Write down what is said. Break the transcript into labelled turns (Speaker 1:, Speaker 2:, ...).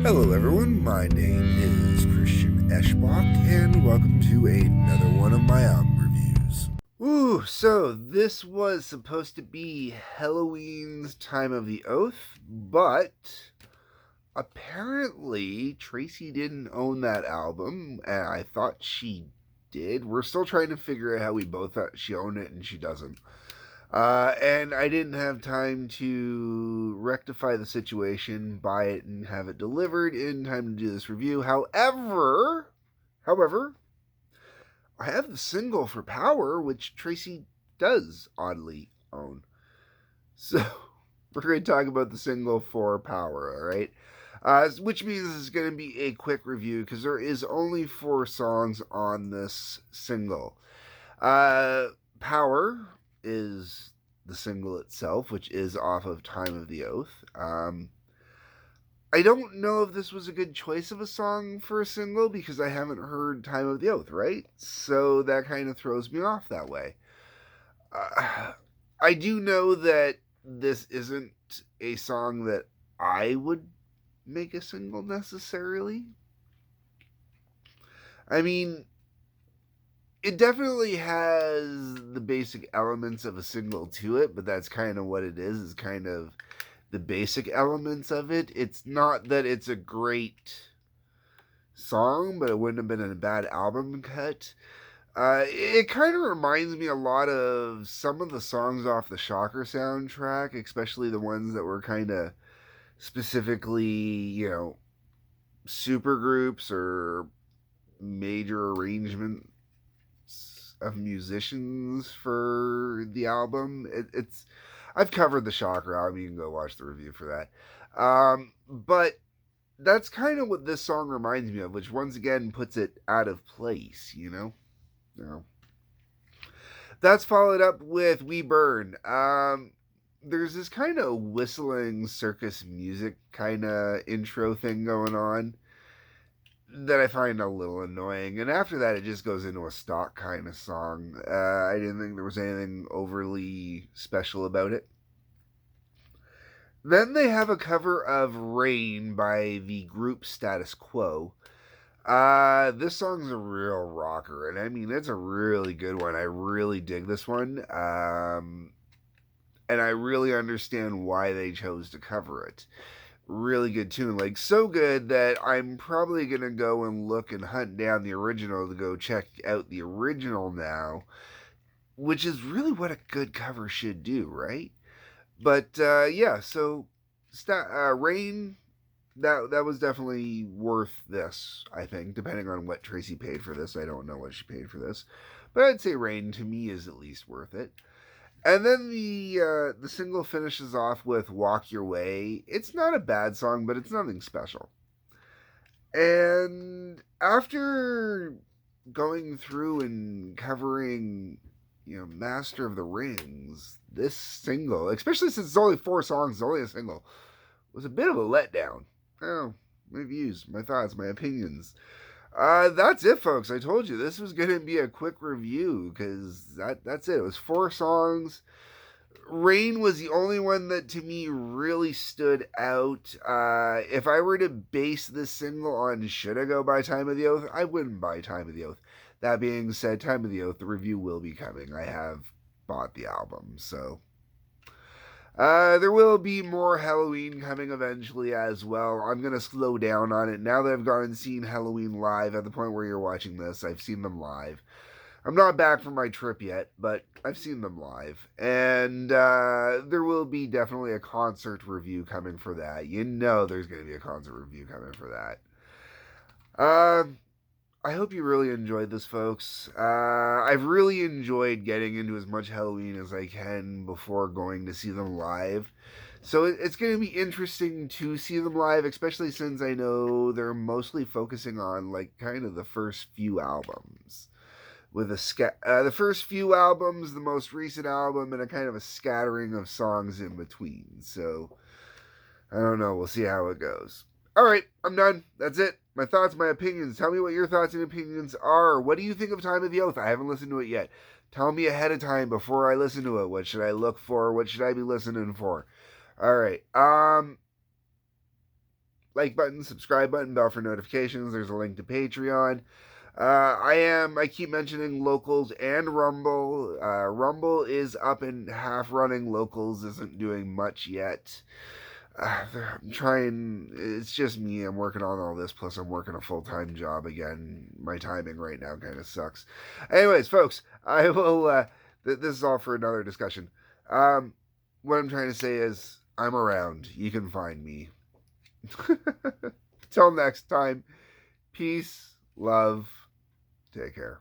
Speaker 1: Hello everyone, my name is Christian Eschbach, and welcome to another one of my album reviews. Ooh, so this was supposed to be Helloween's Time of the Oath, but apparently Tracy didn't own that album, and I thought she did. We're still trying to figure out how we both thought she owned it and she doesn't. And I didn't have time to rectify the situation, buy it, and have it delivered in time to do this review. However, I have the single for Power, which Tracy does oddly own. So we're going to talk about the single for Power, all right? Which means it's going to be a quick review because there is only 4 songs on this single. Power is the single itself, which is off of Time of the Oath. I don't know if this was a good choice of a song for a single because I haven't heard Time of the Oath, right? So that kind of throws me off that way. I do know that this isn't a song that I would make a single necessarily. I mean, it definitely has the basic elements of a single to it, but that's kind of what it is kind of the basic elements of it. It's not that it's a great song, but it wouldn't have been a bad album cut. It kind of reminds me a lot of some of the songs off the Shocker soundtrack, especially the ones that were kind of specifically, super groups or major arrangements of musicians for the album. It's I've covered the Shocker album. You can go watch the review for that. But that's kind of what this song reminds me of, which once again puts it out of place. That's followed up with We Burn. There's this kind of whistling circus music kind of intro thing going on that I find a little annoying. And after that, it just goes into a stock kind of song. I didn't think there was anything overly special about it. Then they have a cover of Rain by the group Status Quo. This song's a real rocker, and I mean, it's a really good one. I really dig this one. And I really understand why they chose to cover it. Really good tune, like so good that I'm probably gonna go and look and hunt down the original to go check out the original now, which is really what a good cover should do, right? But yeah, so Rain, that was definitely worth this, I think, depending on what Tracy paid for this. I don't know what she paid for this, but I'd say Rain to me is at least worth it. And then the single finishes off with Walk Your Way. It's not a bad song, but it's nothing special. And after going through and covering, Master of the Rings, this single, especially since it's only 4 songs, it's only a single, was a bit of a letdown. Oh, my views, my thoughts, my opinions. That's it, folks. I told you this was going to be a quick review because that's it. It was 4 songs. Rain was the only one that to me really stood out. If I were to base this single on Should I Go by Time of the Oath, I wouldn't buy Time of the Oath. That being said, Time of the Oath, the review will be coming. I have bought the album, so there will be more Helloween coming eventually as well. I'm going to slow down on it. Now that I've gone and seen Helloween live, at the point where you're watching this, I've seen them live. I'm not back from my trip yet, but I've seen them live. And there will be definitely a concert review coming for that. There's going to be a concert review coming for that. I hope you really enjoyed this, folks. I've really enjoyed getting into as much Helloween as I can before going to see them live. So it's going to be interesting to see them live, especially since I know they're mostly focusing on like kind of the first few albums. With the first few albums, the most recent album, and a kind of a scattering of songs in between. So I don't know. We'll see how it goes. All right, I'm done. That's it. My thoughts, my opinions. Tell me what your thoughts and opinions are. What do you think of Time of the Oath? I haven't listened to it yet. Tell me ahead of time before I listen to it. What should I look for? What should I be listening for? All right. like button, subscribe button, bell for notifications. There's a link to Patreon. I keep mentioning Locals and Rumble. Rumble is up and half running. Locals isn't doing much yet. I'm trying. It's just me. I'm working on all this. Plus, I'm working a full time job again. My timing right now kind of sucks. Anyways, folks, I will. This is all for another discussion. What I'm trying to say is, I'm around. You can find me. Till next time, peace, love, take care.